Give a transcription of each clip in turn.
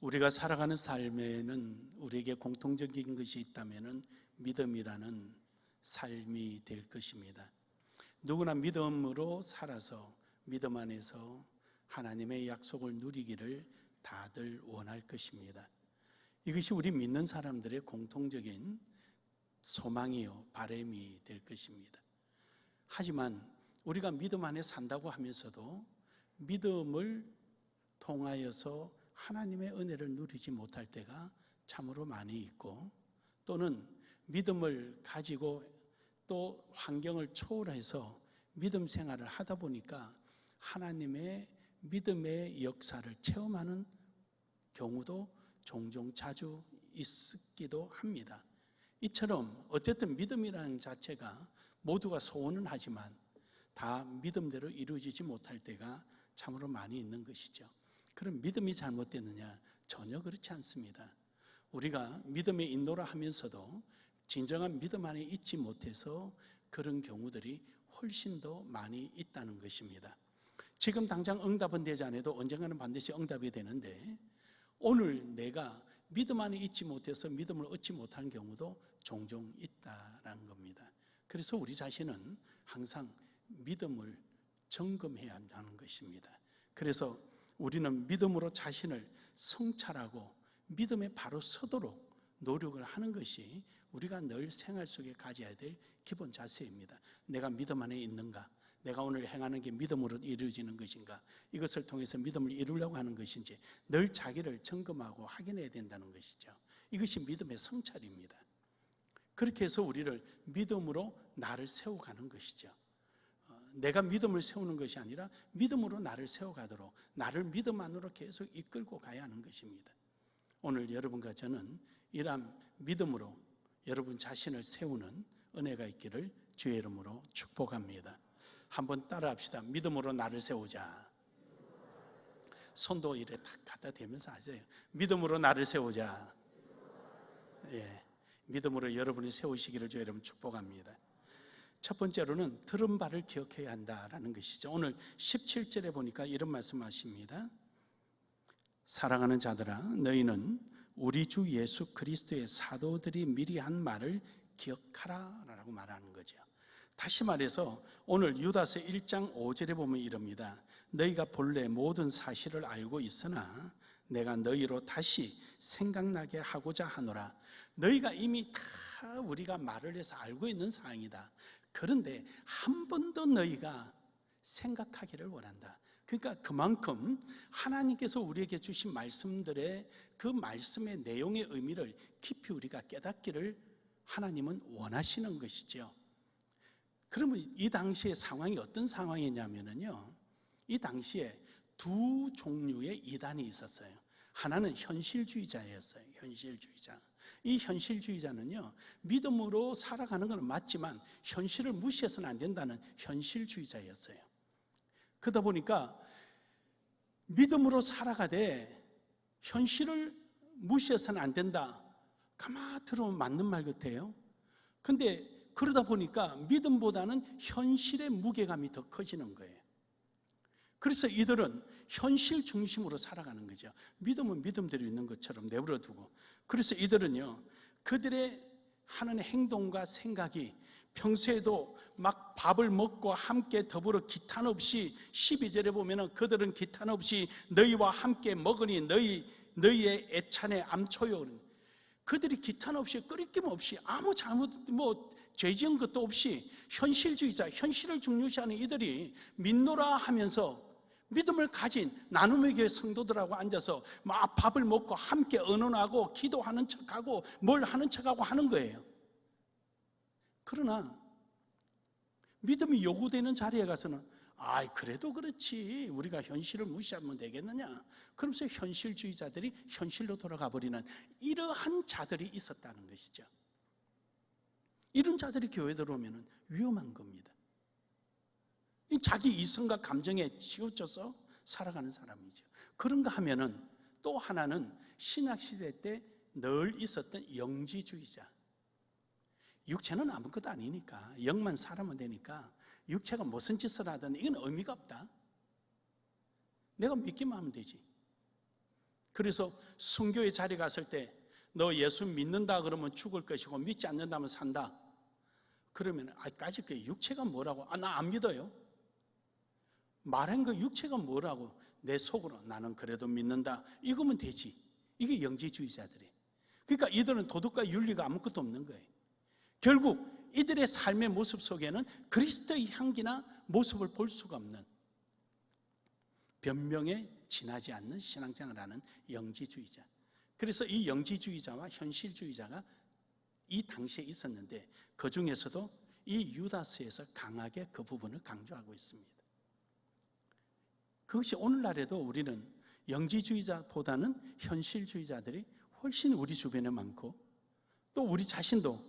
우리가 살아가는 삶에는 우리에게 공통적인 것이 있다면 믿음이라는 삶이 될 것입니다. 누구나 믿음으로 살아서 믿음 안에서 하나님의 약속을 누리기를 다들 원할 것입니다. 이것이 우리 믿는 사람들의 공통적인 소망이요, 바람이 될 것입니다. 하지만 우리가 믿음 안에 산다고 하면서도 믿음을 통하여서 하나님의 은혜를 누리지 못할 때가 참으로 많이 있고, 또는 믿음을 가지고 또 환경을 초월해서 믿음 생활을 하다 보니까 하나님의 믿음의 역사를 체험하는 경우도 종종 자주 있기도 합니다. 이처럼 어쨌든 믿음이라는 자체가 모두가 소원은 하지만 다 믿음대로 이루어지지 못할 때가 참으로 많이 있는 것이죠. 그럼 믿음이 잘못됐느냐? 전혀 그렇지 않습니다. 우리가 믿음의 인도를 하면서도 진정한 믿음 안에 있지 못해서 그런 경우들이 훨씬 더 많이 있다는 것입니다. 지금 당장 응답은 되지 않아도 언젠가는 반드시 응답이 되는데, 오늘 내가 믿음 안에 있지 못해서 믿음을 얻지 못하는 경우도 종종 있다는 겁니다. 그래서 우리 자신은 항상 믿음을 점검해야 한다는 것입니다. 그래서 우리는 믿음으로 자신을 성찰하고 믿음에 바로 서도록 노력을 하는 것이 우리가 늘 생활 속에 가져야 될 기본 자세입니다. 내가 믿음 안에 있는가? 내가 오늘 행하는 게 믿음으로 이루어지는 것인가? 이것을 통해서 믿음을 이루려고 하는 것인지 늘 자기를 점검하고 확인해야 된다는 것이죠. 이것이 믿음의 성찰입니다. 그렇게 해서 우리를 믿음으로 나를 세워가는 것이죠. 내가 믿음을 세우는 것이 아니라 믿음으로 나를 세워가도록 나를 믿음 안으로 계속 이끌고 가야 하는 것입니다. 오늘 여러분과 저는 이러한 믿음으로 여러분 자신을 세우는 은혜가 있기를 주의 이름으로 축복합니다. 한번 따라합시다. 믿음으로 나를 세우자. 손도 이래 탁 갖다 대면서 하세요. 믿음으로 나를 세우자. 예, 믿음으로 여러분이 세우시기를 주의 이름으로 축복합니다. 첫 번째로는 들은 바를 기억해야 한다라는 것이죠. 오늘 17절에 보니까 이런 말씀하십니다. 사랑하는 자들아, 너희는 우리 주 예수 그리스도의 사도들이 미리 한 말을 기억하라 라고 말하는 거죠. 다시 말해서 오늘 유다서 1장 5절에 보면 이럽니다. 너희가 본래 모든 사실을 알고 있으나 내가 너희로 다시 생각나게 하고자 하노라. 너희가 이미 다 우리가 말을 해서 알고 있는 사항이다. 그런데 한 번 더 너희가 생각하기를 원한다. 그러니까 그만큼 하나님께서 우리에게 주신 말씀들의 그 말씀의 내용의 의미를 깊이 우리가 깨닫기를 하나님은 원하시는 것이죠. 그러면 이 당시의 상황이 어떤 상황이냐면요, 이 당시에 두 종류의 이단이 있었어요. 하나는 현실주의자였어요. 현실주의자. 이 현실주의자는요, 믿음으로 살아가는 건 맞지만 현실을 무시해서는 안 된다는 현실주의자였어요. 그러다 보니까 믿음으로 살아가되 현실을 무시해서는 안 된다. 가만 들어보면 맞는 말 같아요. 근데 그러다 보니까 믿음보다는 현실의 무게감이 더 커지는 거예요. 그래서 이들은 현실 중심으로 살아가는 거죠. 믿음은 믿음대로 있는 것처럼 내버려 두고. 그래서 이들은요, 그들의 하는 행동과 생각이 평소에도 막 밥을 먹고 함께 더불어 기탄 없이 12절에 보면은 그들은 기탄 없이 너희와 함께 먹으니 너희의 애찬에 암초요. 그들이 기탄 없이 끓이낌 없이 아무 잘못 죄 지은 것도 없이 현실주의자, 현실을 중요시하는 이들이 믿노라 하면서 믿음을 가진 나눔의 교회 성도들하고 앉아서 막 밥을 먹고 함께 의논하고 기도하는 척하고 뭘 하는 척하고 하는 거예요. 그러나 믿음이 요구되는 자리에 가서는 그래도 그렇지 우리가 현실을 무시하면 되겠느냐, 그러면서 현실주의자들이 현실로 돌아가 버리는 이러한 자들이 있었다는 것이죠. 이런 자들이 교회 들어오면 위험한 겁니다. 자기 이성과 감정에 치우쳐서 살아가는 사람이죠. 그런가 하면은 또 하나는 신약시대 때 늘 있었던 영지주의자. 육체는 아무것도 아니니까, 영만 살아면 되니까 육체가 무슨 짓을 하든 이건 의미가 없다. 내가 믿기만 하면 되지. 그래서 순교의 자리 갔을 때 너 예수 믿는다 그러면 죽을 것이고 믿지 않는다면 산다. 그러면 아직까지 그 육체가 뭐라고? 나 안 믿어요. 말한 그 육체가 뭐라고? 내 속으로 나는 그래도 믿는다. 이거면 되지. 이게 영지주의자들이에요. 그러니까 이들은 도덕과 윤리가 아무것도 없는 거예요. 결국 이들의 삶의 모습 속에는 그리스도의 향기나 모습을 볼 수가 없는, 변명에 지나지 않는 신앙생활을 하는 영지주의자. 그래서 이 영지주의자와 현실주의자가 이 당시에 있었는데 그 중에서도 이 유다서에서 강하게 그 부분을 강조하고 있습니다. 그것이 오늘날에도 우리는 영지주의자보다는 현실주의자들이 훨씬 우리 주변에 많고 또 우리 자신도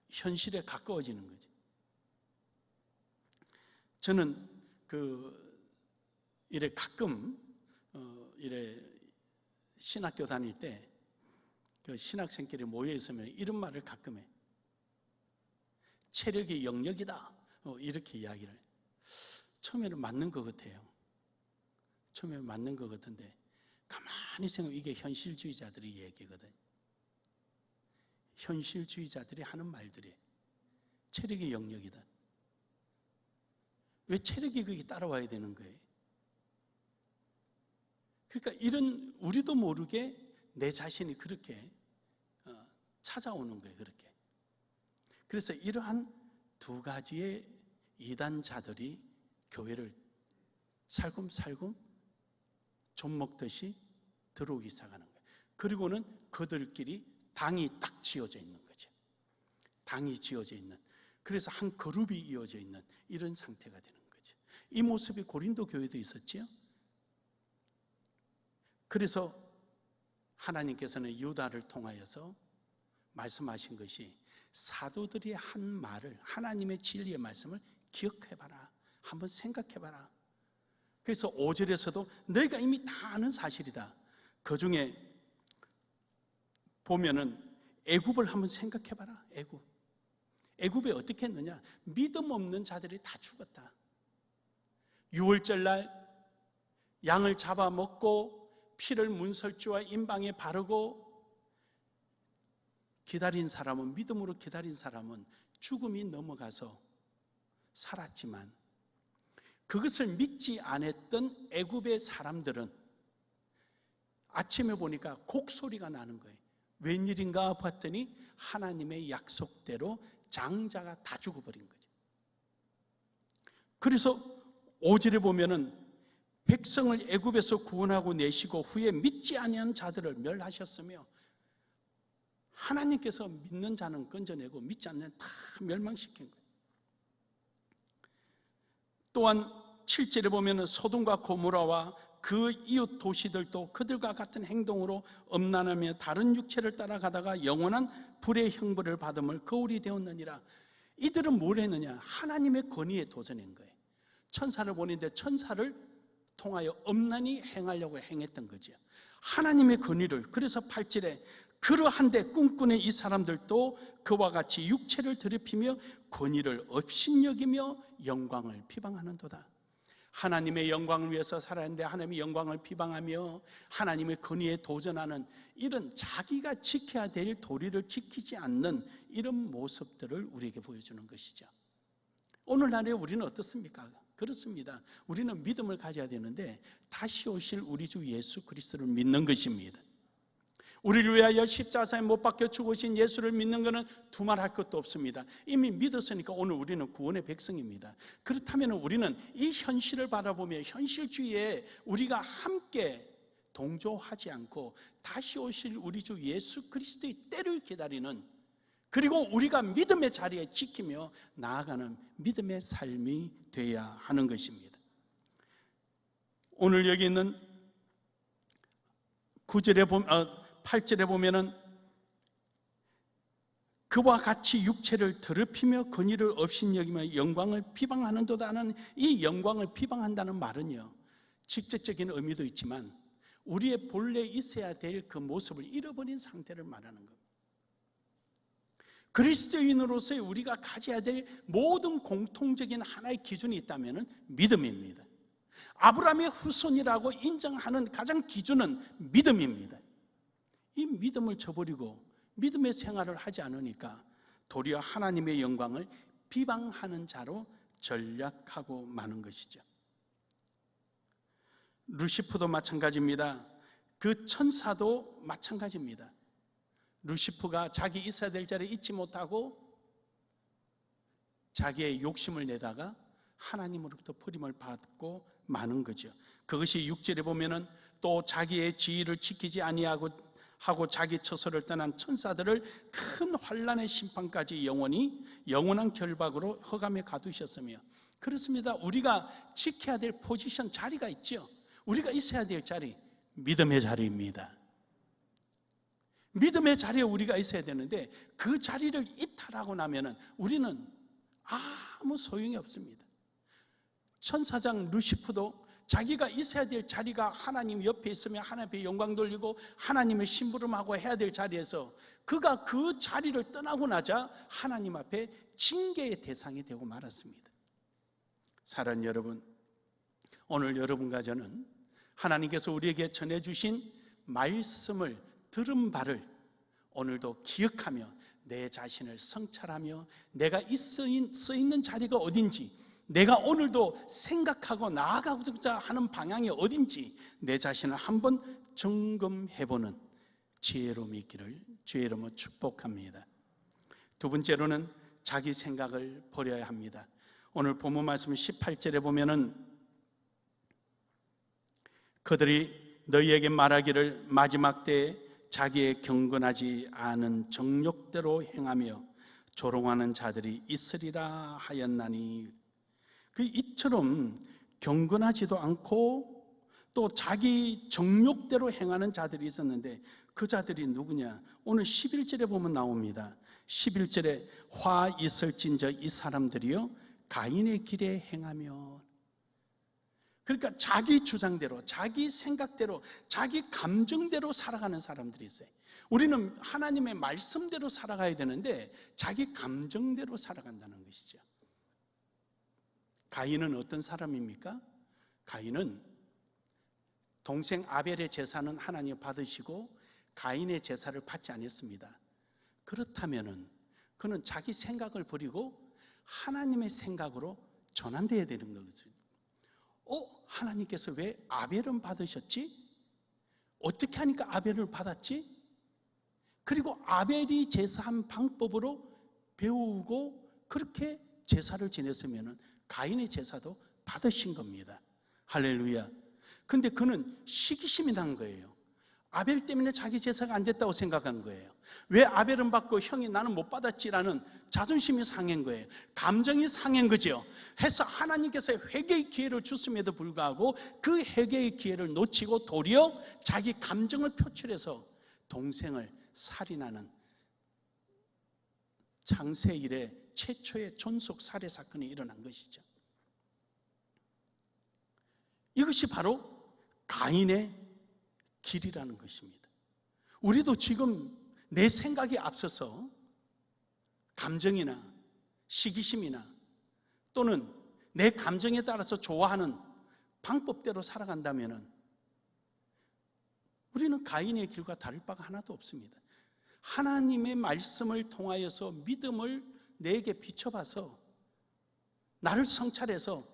현실에 가까워지는 거죠. 저는 이래 가끔 이래 신학교 다닐 때 그 신학생끼리 모여 있으면 이런 말을 가끔 해. 체력이 영역이다. 이렇게 이야기를. 처음에는 맞는 것 같아요. 처음에는 맞는 것 같은데 가만히 생각하면 이게 현실주의자들의 얘기거든. 현실주의자들이 하는 말들이 체력이 영역이다. 왜 체력이 그게 따라와야 되는 거예요? 그러니까 이런 우리도 모르게 내 자신이 그렇게 찾아오는 거예요. 그렇게. 그래서 이러한 두 가지의 이단자들이 교회를 살금살금 좀 먹듯이 들어오기 시작하는 거예요. 그리고는 그들끼리 당이 딱 지어져 있는 거죠. 당이 지어져 있는. 그래서 한 그룹이 이어져 있는 이런 상태가 되는 거죠. 이 모습이 고린도 교회도 있었지요. 그래서 하나님께서는 유다를 통하여서 말씀하신 것이 사도들이 한 말을, 하나님의 진리의 말씀을 기억해봐라. 한번 생각해봐라. 그래서 5절에서도 너희가 이미 다 아는 사실이다. 그 중에 보면은 애굽을 한번 생각해봐라. 애굽에 어떻게 했느냐? 믿음 없는 자들이 다 죽었다. 6월절날 양을 잡아먹고 피를 문설주와 임방에 바르고 기다린 사람은, 믿음으로 기다린 사람은 죽음이 넘어가서 살았지만 그것을 믿지 않았던 애굽의 사람들은 아침에 보니까 곡소리가 나는 거예요. 웬일인가 봤더니 하나님의 약속대로 장자가 다 죽어버린 거죠. 그래서 5절에 보면은 백성을 애굽에서 구원하고 내시고 후에 믿지 아니한 자들을 멸하셨으며 하나님께서 믿는 자는 건져내고 믿지 않는 다 멸망시킨 거예요. 또한 7절에 보면 소돔과 고모라와 그 이웃 도시들도 그들과 같은 행동으로 음란하며 다른 육체를 따라가다가 영원한 불의 형벌을 받음을 거울이 되었느니라. 이들은 뭘 했느냐? 하나님의 권위에 도전한 거예요. 천사를 보내는데 천사를 통하여 음란히 행하려고 행했던 거죠. 하나님의 권위를. 그래서 8절에 그러한데 꿈꾸는 이 사람들도 그와 같이 육체를 더럽히며 권위를 업신여기며 영광을 비방하는도다. 하나님의 영광을 위해서 살았는데 하나님의 영광을 비방하며 하나님의 권위에 도전하는 이런 자기가 지켜야 될 도리를 지키지 않는 이런 모습들을 우리에게 보여주는 것이죠. 오늘날에 우리는 어떻습니까? 그렇습니다. 우리는 믿음을 가져야 되는데 다시 오실 우리 주 예수 그리스도를 믿는 것입니다. 우리를 위하여 십자가에 못 박혀 죽으신 예수를 믿는 것은 두말할 것도 없습니다. 이미 믿었으니까 오늘 우리는 구원의 백성입니다. 그렇다면 우리는 이 현실을 바라보며 현실주의에 우리가 함께 동조하지 않고 다시 오실 우리 주 예수 그리스도의 때를 기다리는, 그리고 우리가 믿음의 자리에 지키며 나아가는 믿음의 삶이 되어야 하는 것입니다. 오늘 여기 있는 8절에 보면은 그와 같이 육체를 더럽히며 권위를 업신여기며 영광을 비방하는도다 하는 이 영광을 비방한다는 말은요, 직접적인 의미도 있지만 우리의 본래 있어야 될 그 모습을 잃어버린 상태를 말하는 겁니다. 그리스도인으로서의 우리가 가져야 될 모든 공통적인 하나의 기준이 있다면 믿음입니다. 아브라함의 후손이라고 인정하는 가장 기준은 믿음입니다. 이 믿음을 저버리고 믿음의 생활을 하지 않으니까 도리어 하나님의 영광을 비방하는 자로 전락하고 마는 것이죠. 루시프도 마찬가지입니다. 그 천사도 마찬가지입니다. 루시프가 자기 있어야 될 자리에 있지 못하고 자기의 욕심을 내다가 하나님으로부터 버림을 받고 마는 거죠. 그것이 6절에 보면은 또 자기의 지위를 지키지 아니하고 자기 처소를 떠난 천사들을 큰 환난의 심판까지 영원한 결박으로 흑암에 가두셨으며, 그렇습니다. 우리가 지켜야 될 포지션, 자리가 있죠. 우리가 있어야 될 자리, 믿음의 자리입니다. 믿음의 자리에 우리가 있어야 되는데 그 자리를 이탈하고 나면은 우리는 아무 소용이 없습니다. 천사장 루시프도 자기가 있어야 될 자리가 하나님 옆에 있으면 하나님 앞에 영광 돌리고 하나님의 심부름하고 해야 될 자리에서 그가 그 자리를 떠나고 나자 하나님 앞에 징계의 대상이 되고 말았습니다. 사랑하는 여러분, 오늘 여러분과 저는 하나님께서 우리에게 전해주신 말씀을 들은 바를 오늘도 기억하며 내 자신을 성찰하며 내가 쓰있는 자리가 어딘지, 내가 오늘도 생각하고 나아가고자 하는 방향이 어딘지 내 자신을 한번 점검해보는 지혜로움이 있기를 주의 이름으로 축복합니다. 두 번째로는 자기 생각을 버려야 합니다. 오늘 본문 말씀 18절에 보면은 그들이 너희에게 말하기를 마지막 때에 자기의 경건하지 않은 정욕대로 행하며 조롱하는 자들이 있으리라 하였나니, 이처럼 경건하지도 않고 또 자기 정욕대로 행하는 자들이 있었는데 그 자들이 누구냐? 오늘 11절에 보면 나옵니다. 11절에 화 있을진저 이 사람들이요 가인의 길에 행하며, 그러니까 자기 주장대로, 자기 생각대로, 자기 감정대로 살아가는 사람들이 있어요. 우리는 하나님의 말씀대로 살아가야 되는데 자기 감정대로 살아간다는 것이죠. 가인은 어떤 사람입니까? 가인은 동생 아벨의 제사는 하나님 받으시고 가인의 제사를 받지 않았습니다. 그렇다면은 그는 자기 생각을 버리고 하나님의 생각으로 전환되어야 되는 거죠. 하나님께서 왜 아벨은 받으셨지? 어떻게 하니까 아벨을 받았지? 그리고 아벨이 제사한 방법으로 배우고 그렇게 제사를 지냈으면 가인의 제사도 받으신 겁니다. 할렐루야. 근데 그는 시기심이 난 거예요. 아벨 때문에 자기 제사가 안 됐다고 생각한 거예요. 왜 아벨은 받고 형이 나는 못 받았지라는 자존심이 상한 거예요. 감정이 상한 거죠. 해서 하나님께서 회개의 기회를 주심에도 불구하고 그 회개의 기회를 놓치고 도리어 자기 감정을 표출해서 동생을 살인하는 창세 이래 최초의 존속 살해 사건이 일어난 것이죠. 이것이 바로 가인의 길이라는 것입니다. 우리도 지금 내 생각이 앞서서 감정이나 시기심이나 또는 내 감정에 따라서 좋아하는 방법대로 살아간다면 우리는 가인의 길과 다를 바가 하나도 없습니다. 하나님의 말씀을 통하여서 믿음을 내게 비춰봐서 나를 성찰해서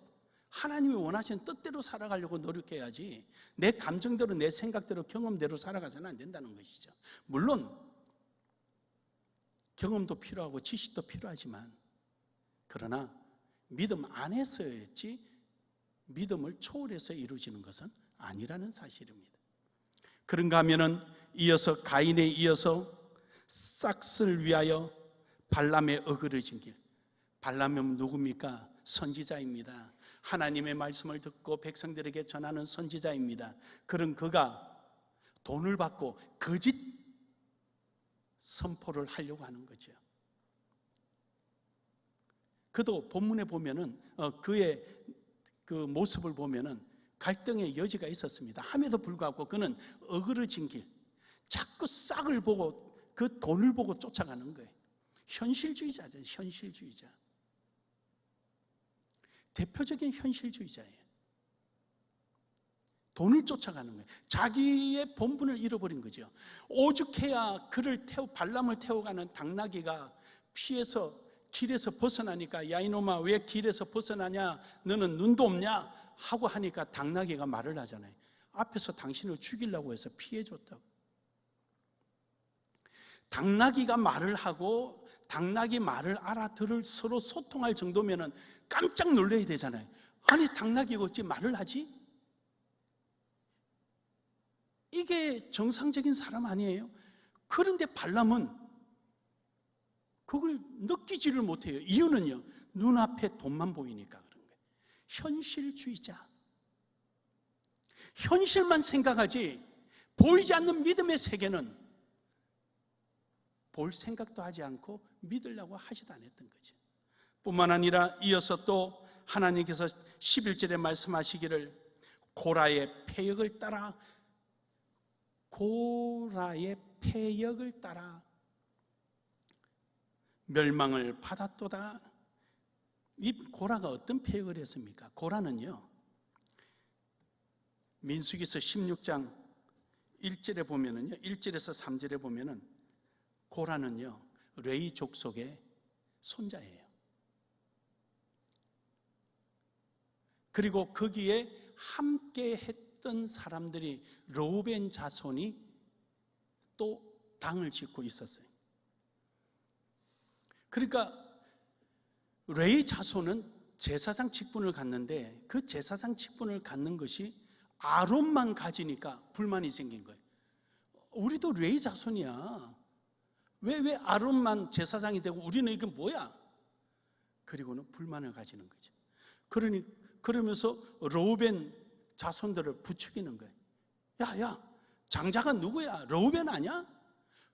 하나님이 원하시는 뜻대로 살아가려고 노력해야지 내 감정대로, 내 생각대로, 경험대로 살아가서는 안 된다는 것이죠. 물론 경험도 필요하고 지식도 필요하지만 그러나 믿음 안에서였지 믿음을 초월해서 이루어지는 것은 아니라는 사실입니다. 그런가 하면은 이어서 가인에 이어서 싹스를 위하여 발람의 어그러진 길. 발람은 누굽니까? 선지자입니다. 하나님의 말씀을 듣고 백성들에게 전하는 선지자입니다. 그런 그가 돈을 받고 거짓 선포를 하려고 하는 거죠. 그도 본문에 보면은 그의 그 모습을 보면은 갈등의 여지가 있었습니다. 함에도 불구하고 그는 어그러진 길, 자꾸 싹을 보고 그 돈을 보고 쫓아가는 거예요. 현실주의자죠, 현실주의자. 대표적인 현실주의자예요. 돈을 쫓아가는 거예요. 자기의 본분을 잃어버린 거죠. 오죽해야 발람을 태워가는 당나귀가 피해서 길에서 벗어나니까, 야 이놈아 왜 길에서 벗어나냐, 너는 눈도 없냐 하고 하니까 당나귀가 말을 하잖아요. 앞에서 당신을 죽이려고 해서 피해줬다고. 당나귀가 말을 하고 당나귀 말을 알아들을 서로 소통할 정도면은 깜짝 놀라야 되잖아요. 아니 당나귀가 어찌 말을 하지? 이게 정상적인 사람 아니에요? 그런데 발람은 그걸 느끼지를 못해요. 이유는요, 눈앞에 돈만 보이니까 그런 거예요. 현실주의자. 현실만 생각하지 보이지 않는 믿음의 세계는 볼 생각도 하지 않고 믿으려고 하지도 않았던 거죠. 뿐만 아니라 이어서 또 하나님께서 11절에 말씀하시기를 고라의 패역을 따라 멸망을 받았도다. 이 고라가 어떤 패역을 했습니까? 고라는요, 민수기서 16장 1절에 보면은요, 1절에서 3절에 보면은 고라는요, 레위 족속의 손자예요. 그리고 거기에 함께 했던 사람들이 르우벤 자손이 또 당을 짓고 있었어요. 그러니까 레위 자손은 제사장 직분을 갖는데 그 제사장 직분을 갖는 것이 아론만 가지니까 불만이 생긴 거예요. 우리도 레위 자손이야. 왜 아론만 제사장이 되고 우리는 이게 뭐야? 그리고는 불만을 가지는 거죠. 그러면서 르우벤 자손들을 부추기는 거예요. 야, 장자가 누구야? 르우벤 아니야?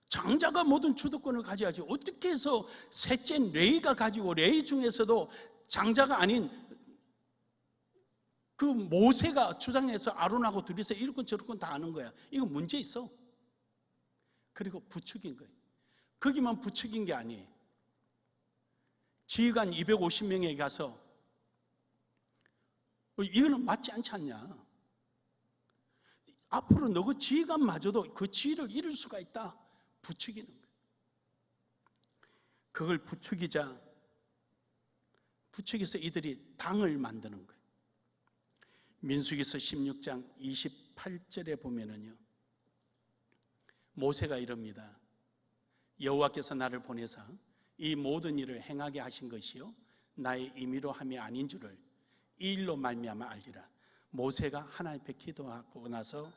장자가 모든 주도권을 가져야지. 어떻게 해서 셋째 레위가 가지고 레위 중에서도 장자가 아닌 그 모세가 주장해서 아론하고 둘이서 이렇건 저렇건 다 아는 거야. 이거 문제 있어. 그리고 부추긴 거예요. 거기만 부추긴 게 아니에요. 지휘관 250명에 가서 이거는 맞지 않지 않냐. 앞으로 너 그 지휘관마저도 그 지위를 잃을 수가 있다. 부추기는 거예요. 그걸 부추겨서 이들이 당을 만드는 거예요. 민수기서 16장 28절에 보면은요, 모세가 이럽니다. 여호와께서 나를 보내사 이 모든 일을 행하게 하신 것이요 나의 임의로 함이 아닌 줄을 이 일로 말미암아 알리라. 모세가 하나님 앞에 기도하고 나서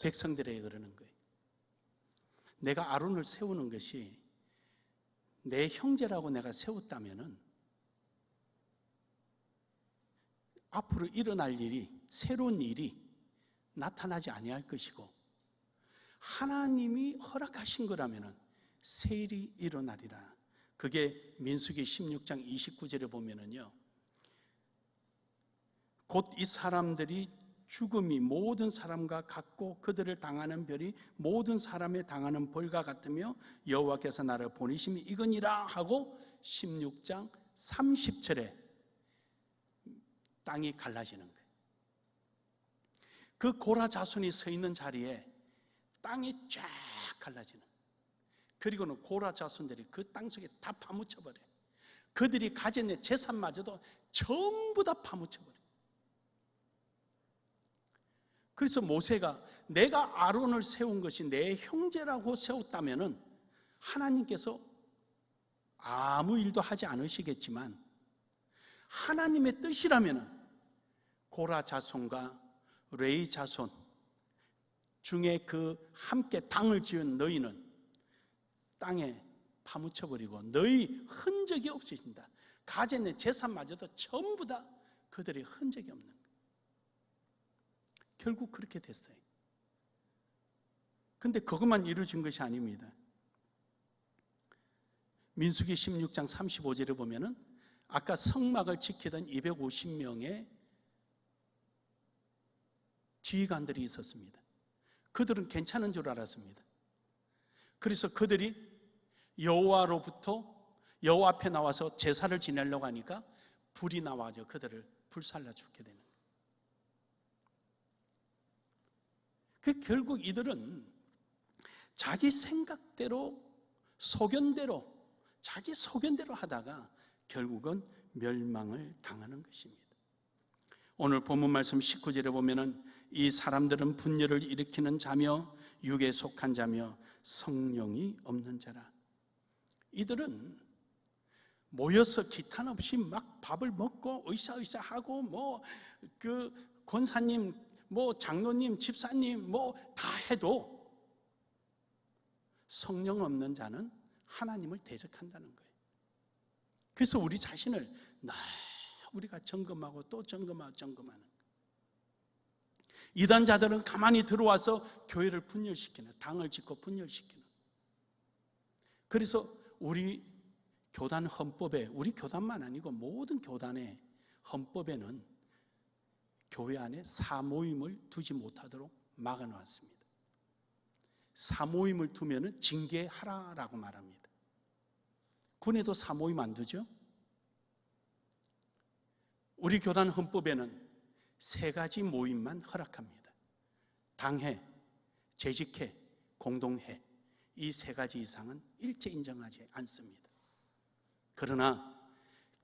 백성들에게 그러는 거예요. 내가 아론을 세우는 것이 내 형제라고 내가 세웠다면은 앞으로 일어날 일이, 새로운 일이 나타나지 아니할 것이고, 하나님이 허락하신 거라면은 새 일이 일어나리라. 그게 민수기 16장 29절에 보면은요, 곧 이 사람들이 죽음이 모든 사람과 같고 그들을 당하는 별이 모든 사람에 당하는 벌과 같으며 여호와께서 나를 보내심이 이거니라 하고 16장 30절에 땅이 갈라지는 거예요. 그 고라 자손이 서 있는 자리에 땅이 쫙 갈라지는 거예요. 그리고는 고라 자손들이 그 땅 속에 다 파묻혀버려요. 그들이 가진 재산마저도 전부 다 파묻혀버려요. 그래서 모세가 내가 아론을 세운 것이 내 형제라고 세웠다면은 하나님께서 아무 일도 하지 않으시겠지만 하나님의 뜻이라면은 고라 자손과 레위 자손 중에 그 함께 당을 지은 너희는 땅에 파묻혀버리고 너희 흔적이 없어진다. 가진 재산마저도 전부 다 그들의 흔적이 없는 거예요. 결국 그렇게 됐어요. 근데 그것만 이루어진 것이 아닙니다. 민수기 16장 35절에 보면은 아까 성막을 지키던 250명의 지휘관들이 있었습니다. 그들은 괜찮은 줄 알았습니다. 그래서 그들이 여호와로부터 여호와 앞에 나와서 제사를 지내려고 하니까 불이 나와서 그들을 불살라 죽게 되는 거예요. 결국 이들은 자기 생각대로, 자기 소견대로 하다가 결국은 멸망을 당하는 것입니다. 오늘 본문 말씀 19절에 보면은 이 사람들은 분열을 일으키는 자며 육에 속한 자며 성령이 없는 자라. 이들은 모여서 기탄 없이 막 밥을 먹고 의사하고 뭐 그 권사님, 뭐 장로님, 집사님 뭐 다 해도 성령 없는 자는 하나님을 대적한다는 거예요. 그래서 우리 자신을 우리가 점검하고 또 점검하는 이단자들은 가만히 들어와서 교회를 분열시키는, 당을 짓고 분열시키는. 그래서 우리 교단 헌법에, 우리 교단만 아니고 모든 교단의 헌법에는 교회 안에 사모임을 두지 못하도록 막아놓았습니다. 사모임을 두면은 징계하라라고 말합니다. 군에도 사모임 안 두죠? 우리 교단 헌법에는 3가지 모임만 허락합니다. 당회, 재직회, 공동회, 이 3가지 이상은 일체 인정하지 않습니다. 그러나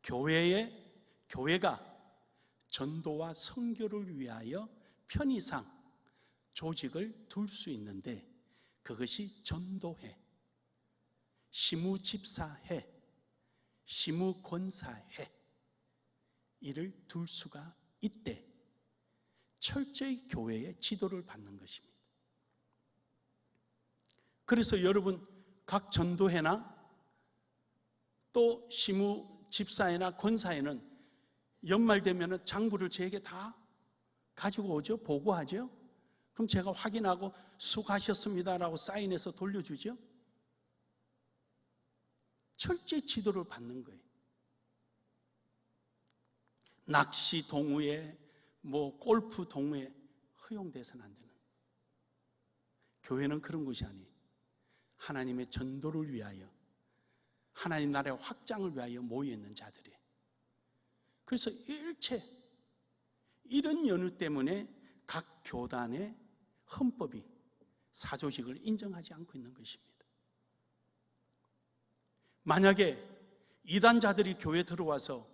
교회가 전도와 선교를 위하여 편의상 조직을 둘 수 있는데 그것이 전도회, 시무집사회, 시무권사회 이를 둘 수가 있대 철저히 교회의 지도를 받는 것입니다. 그래서 여러분 각 전도회나 또 시무집사회나 권사회는 연말 되면 장부를 제게 다 가지고 오죠. 보고하죠. 그럼 제가 확인하고 수고하셨습니다라고 사인해서 돌려주죠. 철저히 지도를 받는 거예요. 낚시 동호회, 뭐 골프 동호회 허용돼서는 안 되는 거예요. 교회는 그런 것이 아니에요. 하나님의 전도를 위하여, 하나님 나라의 확장을 위하여 모여있는 자들이에요. 그래서 일체 이런 연유 때문에 각 교단의 헌법이 사조직을 인정하지 않고 있는 것입니다. 만약에 이단자들이 교회에 들어와서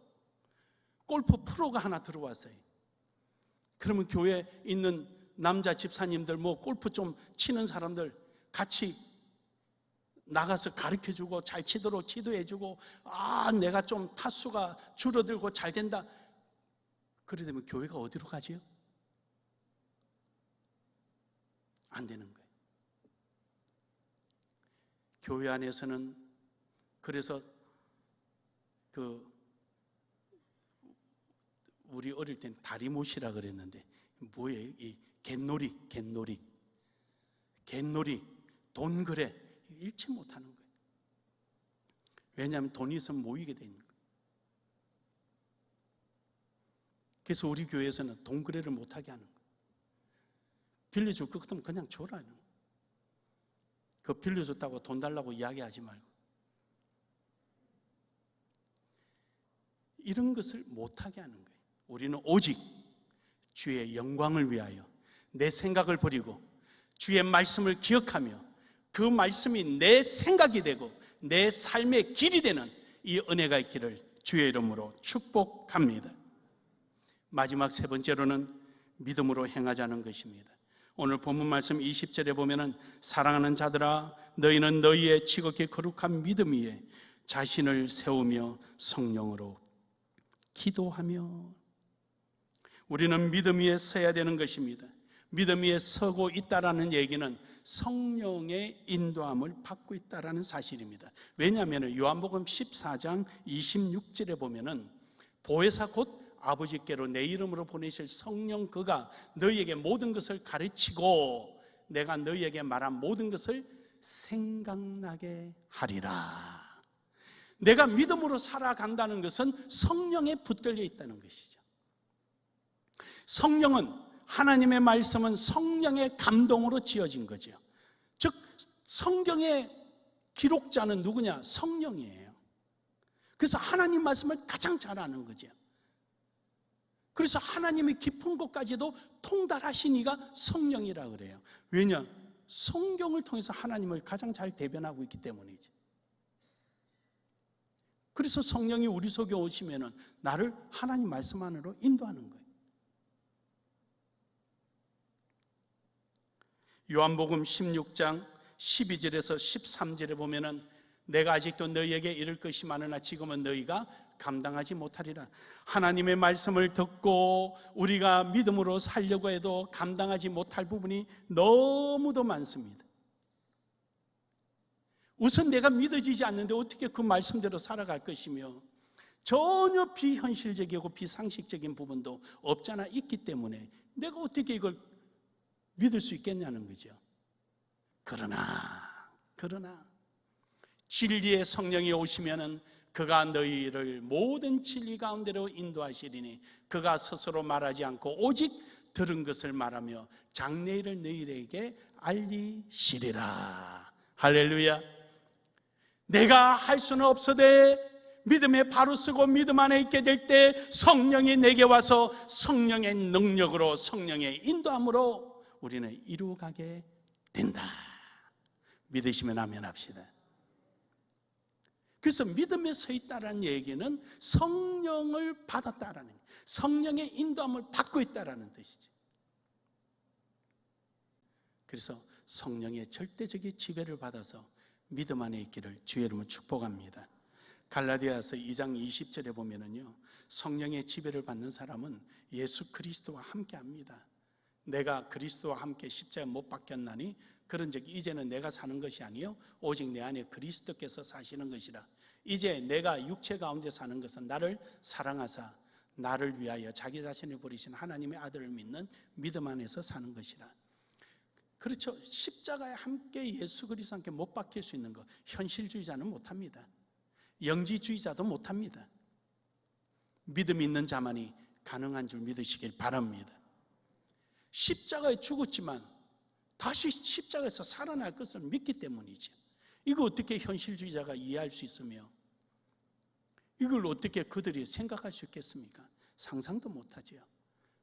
골프 프로가 하나 들어왔어요. 그러면 교회에 있는 남자 집사님들, 뭐 골프 좀 치는 사람들 같이 나가서 가르쳐주고 잘 치도록 지도해주고, 내가 좀 타수가 줄어들고 잘 된다. 그래 되면 교회가 어디로 가지요? 안 되는 거예요. 교회 안에서는 그래서 우리 어릴 땐 다리못이라 그랬는데 뭐예요? 이 갯놀이, 돈거래 일치 못하는 거예요. 왜냐하면 돈이 있으면 모이게 돼 있는 거예요. 그래서 우리 교회에서는 돈거래를 못하게 하는 거예요. 빌려줄 것 같으면 그냥 줘라. 그 빌려줬다고 돈 달라고 이야기하지 말고. 이런 것을 못하게 하는 거예요. 우리는 오직 주의 영광을 위하여 내 생각을 버리고 주의 말씀을 기억하며 그 말씀이 내 생각이 되고 내 삶의 길이 되는 이 은혜가 있기를 주의 이름으로 축복합니다. 마지막 3번째로는 믿음으로 행하자는 것입니다. 오늘 본문 말씀 20절에 보면은 사랑하는 자들아 너희는 너희의 지극히 거룩한 믿음 위에 자신을 세우며 성령으로 기도하며. 우리는 믿음 위에 서야 되는 것입니다. 믿음 위에 서고 있다라는 얘기는 성령의 인도함을 받고 있다라는 사실입니다. 왜냐하면 요한복음 14장 26절에 보면은 보혜사 곧 아버지께로 내 이름으로 보내실 성령 그가 너희에게 모든 것을 가르치고 내가 너희에게 말한 모든 것을 생각나게 하리라. 내가 믿음으로 살아간다는 것은 성령에 붙들려 있다는 것이죠. 성령은, 하나님의 말씀은 성령의 감동으로 지어진 거죠. 즉 성경의 기록자는 누구냐? 성령이에요. 그래서 하나님 말씀을 가장 잘 아는 거죠. 그래서 하나님의 깊은 곳까지도 통달하신 이가 성령이라 그래요. 왜냐? 성경을 통해서 하나님을 가장 잘 대변하고 있기 때문이지. 그래서 성령이 우리 속에 오시면은 나를 하나님 말씀 안으로 인도하는 거예요. 요한복음 16장 12절에서 13절에 보면은 내가 아직도 너희에게 이를 것이 많으나 지금은 너희가 감당하지 못하리라. 하나님의 말씀을 듣고 우리가 믿음으로 살려고 해도 감당하지 못할 부분이 너무도 많습니다. 우선 내가 믿어지지 않는데 어떻게 그 말씀대로 살아갈 것이며 전혀 비현실적이고 비상식적인 부분도 없잖아 있기 때문에 내가 어떻게 이걸 믿을 수 있겠냐는 거죠. 그러나 진리의 성령이 오시면은 그가 너희를 모든 진리 가운데로 인도하시리니 그가 스스로 말하지 않고 오직 들은 것을 말하며 장래일을 너희에게 알리시리라. 할렐루야. 내가 할 수는 없어도 믿음에 바로 서고 믿음 안에 있게 될 때 성령이 내게 와서 성령의 능력으로 성령의 인도함으로 우리는 이루어가게 된다. 믿으시면 아멘 합시다. 그래서 믿음에 서 있다라는 얘기는 성령을 받았다라는 거예요. 성령의 인도함을 받고 있다라는 뜻이죠. 그래서 성령의 절대적인 지배를 받아서 믿음 안에 있기를 주의 이름으로 축복합니다. 갈라디아서 2장 20절에 보면은요, 성령의 지배를 받는 사람은 예수 그리스도와 함께합니다. 내가 그리스도와 함께 십자가에 못 박혔나니 그런즉 이제는 내가 사는 것이 아니요 오직 내 안에 그리스도께서 사시는 것이라. 이제 내가 육체 가운데 사는 것은 나를 사랑하사 나를 위하여 자기 자신을 버리신 하나님의 아들을 믿는 믿음 안에서 사는 것이라. 그렇죠. 십자가에 함께 예수 그리스도와 함께 못 박힐 수 있는 것 현실주의자는 못합니다. 영지주의자도 못합니다. 믿음 있는 자만이 가능한 줄 믿으시길 바랍니다. 십자가에 죽었지만 다시 십자가에서 살아날 것을 믿기 때문이죠. 이거 어떻게 현실주의자가 이해할 수 있으며 이걸 어떻게 그들이 생각할 수 있겠습니까? 상상도 못하죠.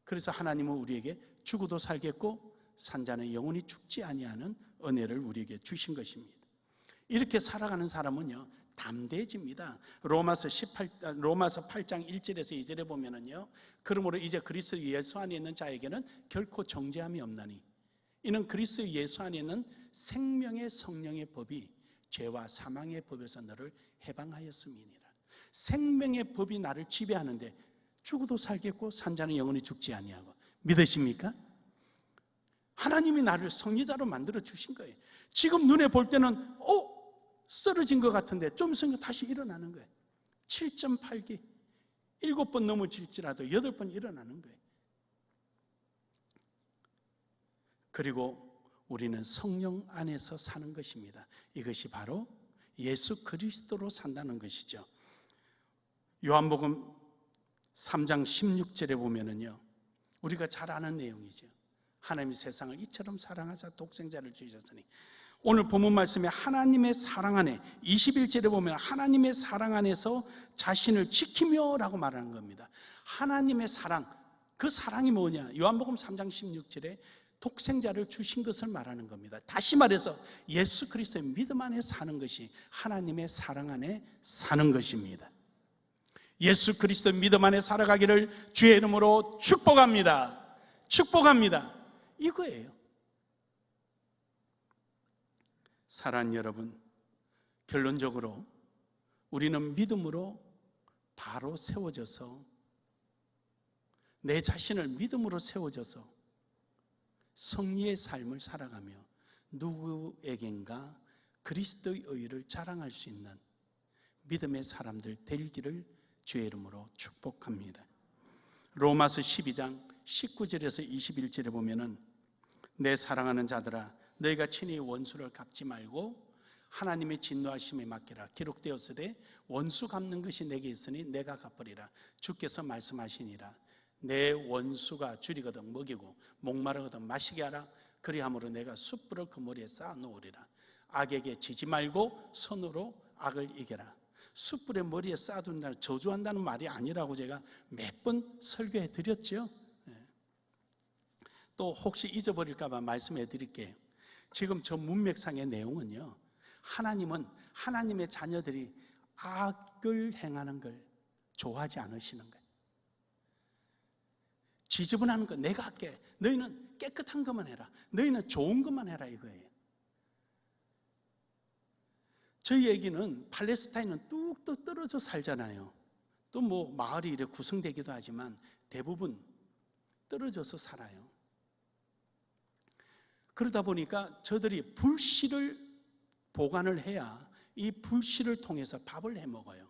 그래서 하나님은 우리에게 죽어도 살겠고 산자는 영원히 죽지 아니하는 은혜를 우리에게 주신 것입니다. 이렇게 살아가는 사람은요 담대해집니다. 로마서 8장 1절에서 2절에 보면은요, 그러므로 이제 그리스도 예수 안에 있는 자에게는 결코 정죄함이 없나니 이는 그리스도 예수 안에 있는 생명의 성령의 법이 죄와 사망의 법에서 너를 해방하였음이니라. 생명의 법이 나를 지배하는데 죽어도 살겠고 산자는 영원히 죽지 아니하고. 믿으십니까? 하나님이 나를 성리자로 만들어 주신 거예요. 지금 눈에 볼 때는 쓰러진 것 같은데 좀 있으면 다시 일어나는 거예요. 7.8기 7번 넘어질지라도 8번 일어나는 거예요. 그리고 우리는 성령 안에서 사는 것입니다. 이것이 바로 예수 그리스도로 산다는 것이죠. 요한복음 3장 16절에 보면은요, 우리가 잘 아는 내용이죠. 하나님이 세상을 이처럼 사랑하사 독생자를 주셨으니, 오늘 본문 말씀에 하나님의 사랑 안에 21절에 보면 하나님의 사랑 안에서 자신을 지키며 라고 말하는 겁니다. 하나님의 사랑, 그 사랑이 뭐냐? 요한복음 3장 16절에 독생자를 주신 것을 말하는 겁니다. 다시 말해서 예수 그리스도의 믿음 안에 사는 것이 하나님의 사랑 안에 사는 것입니다. 예수 그리스도의 믿음 안에 살아가기를 주의 이름으로 축복합니다. 축복합니다. 이거예요. 사랑하는 여러분, 결론적으로 우리는 믿음으로 바로 세워져서 내 자신을 믿음으로 세워져서 성리의 삶을 살아가며 누구에겐가 그리스도의 의를 자랑할 수 있는 믿음의 사람들 되기를 주의 이름으로 축복합니다. 로마서 12장 19절에서 21절에 보면은 내 사랑하는 자들아 너희가 친히 원수를 갚지 말고 하나님의 진노하심에 맡기라. 기록되었으되 원수 갚는 것이 내게 있으니 내가 갚으리라. 주께서 말씀하시니라. 내 원수가 줄이거든 먹이고 목마르거든 마시게 하라. 그리함으로 내가 숯불을 그 머리에 쌓아 놓으리라. 악에게 지지 말고 선으로 악을 이겨라. 숯불에 머리에 쌓아둔다는 저주한다는 말이 아니라고 제가 몇 번 설교해 드렸죠. 또 혹시 잊어버릴까 봐 말씀해 드릴게요. 지금 저 문맥상의 내용은요, 하나님은 하나님의 자녀들이 악을 행하는 걸 좋아하지 않으시는 거예요. 지저분한 거 내가 할게. 너희는 깨끗한 것만 해라. 너희는 좋은 것만 해라 이거예요. 저희 애기는 팔레스타인은 뚝뚝 떨어져 살잖아요. 또 뭐 마을이 이렇게 구성되기도 하지만 대부분 떨어져서 살아요. 그러다 보니까 저들이 불씨를 보관을 해야 이 불씨를 통해서 밥을 해 먹어요.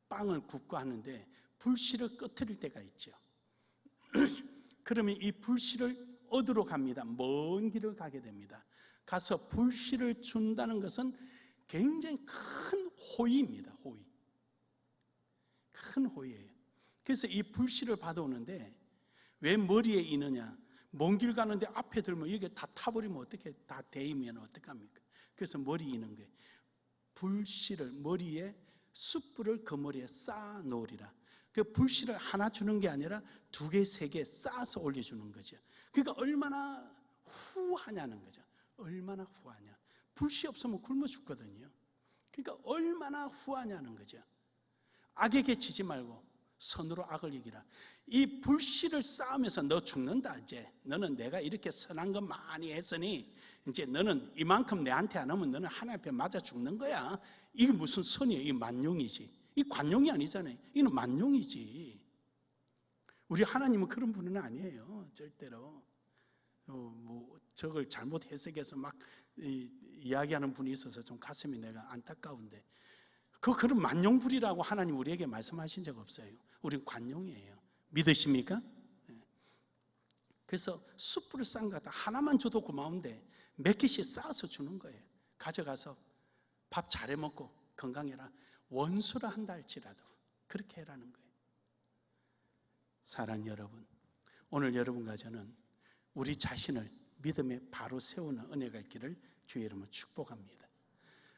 빵을 굽고 하는데 불씨를 꺼트릴 때가 있죠. 그러면 이 불씨를 얻으러 갑니다. 먼 길을 가게 됩니다. 가서 불씨를 준다는 것은 굉장히 큰 호의입니다. 호의. 큰 호의예요. 그래서 이 불씨를 받아오는데 왜 머리에 이느냐? 먼 길 가는데 앞에 들면 이게 다 타버리면 어떻게, 다 데이면 어떡합니까? 그래서 머리 이는 거예요. 불씨를 머리에, 숯불을 그 머리에 쌓아 놓으리라. 그 불씨를 하나 주는 게 아니라 2개, 3개 쌓아서 올려주는 거죠. 그러니까 얼마나 후하냐는 거죠. 얼마나 후하냐. 불씨 없으면 굶어 죽거든요. 그러니까 얼마나 후하냐는 거죠. 악에게 지지 말고 선으로 악을 이기라. 이 불씨를 쌓으면서 너 죽는다. 이제 너는 내가 이렇게 선한 거 많이 했으니 이제 너는 이만큼 내한테 안 하면 너는 하나님 앞에 맞아 죽는 거야. 이게 무슨 선이에요? 이게 만용이지. 이 관용이 아니잖아요. 이는 만용이지. 우리 하나님은 그런 분은 아니에요. 절대로. 뭐 저걸 잘못 해석해서 막 이야기하는 분이 있어서 좀 가슴이 내가 안타까운데, 그런 만용불이라고 하나님 우리에게 말씀하신 적 없어요. 우린 관용이에요. 믿으십니까? 그래서 숯불을 쌓은 거 하나만 줘도 고마운데 몇 개씩 쌓아서 주는 거예요. 가져가서 밥 잘해 먹고 건강해라. 원수라 한다 할지라도 그렇게 해라는 거예요. 사랑하는 여러분, 오늘 여러분과 저는 우리 자신을 믿음에 바로 세우는 은혜가 있기를 주의 이름으로 축복합니다.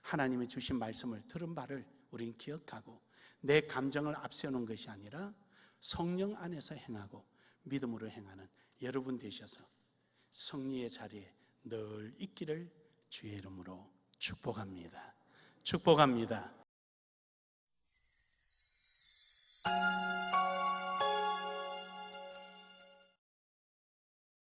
하나님이 주신 말씀을 들은 바를 우리는 기억하고 내 감정을 앞세우는 것이 아니라 성령 안에서 행하고 믿음으로 행하는 여러분 되셔서 승리의 자리에 늘 있기를 주의 이름으로 축복합니다. 축복합니다.